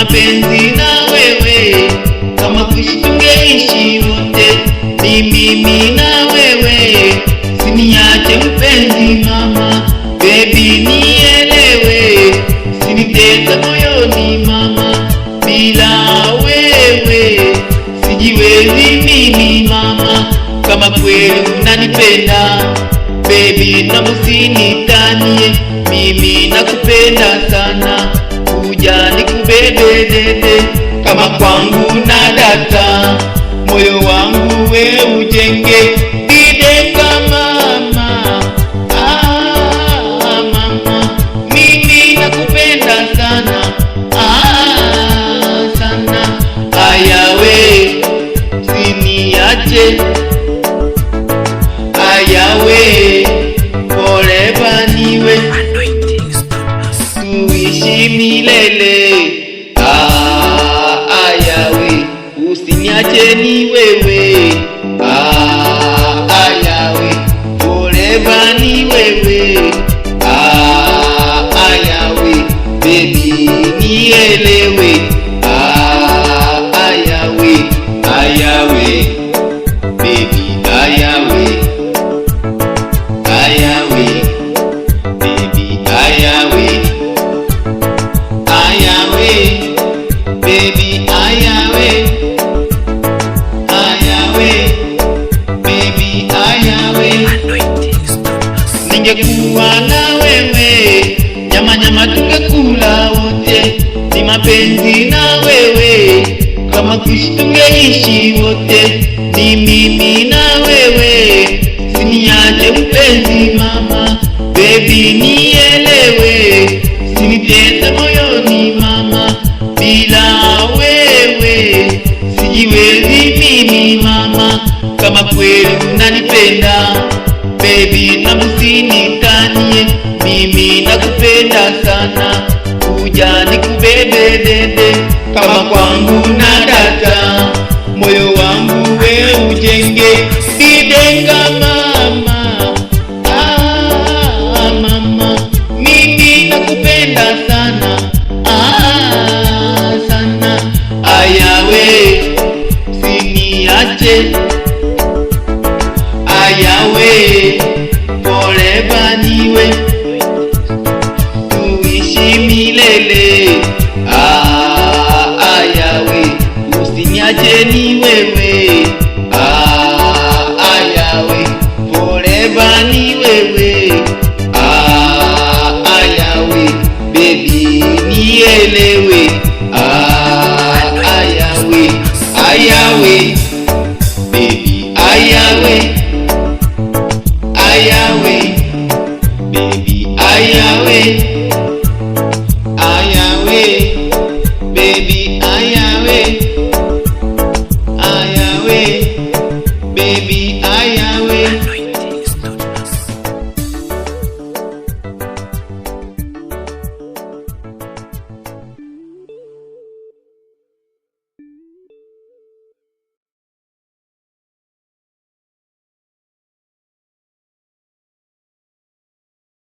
mapenzi na wewe, kama kuishi tungeishi wote, ni mimi na wewe, siniache mpenzi mama, baby nielewe, sinitesa moyoni mama, bila wewe sijiwezi mimi mama, kama kweli unanipenda baby na usinitanie, mimi nakupenda sana, kuja nikubebe dede, kama kwangu na data, moyo wangu we ujenge didenga mama, mama, mimi nakupenda sana, sana, aya we siniache, aya we forever niwe, tuishi milele, aya we usiniache ni wewe, aya we forever ni wewe, aya we baby nielewe, aya we baby, aya we baby, aya we baby, aya we baby, aya we. Ningekuwa na wewe nyama tungekula wote, ni mapenzi na wewe, kama kuishi tungeishi wote, ni mimi na wewe, siniache mpenzi mama, baby nielewe, sinitesa moyoni mama, bila wewe sijiwezi mimi mama, kama kweli unanipenda baby na usinitanie, mimi nakupenda sana, kuja nikubebe dede, kama kwangu na data, moyo wangu we ujenge didenga mama, mama, mimi nakupenda sana, sana, aya we siniache, aya we forever niwe, tuishi milele, aya we usiniache ni wewe, aya we forever ni wewe, aya we baby nielewe, aya we baby, aya we baby, aya we baby, aya we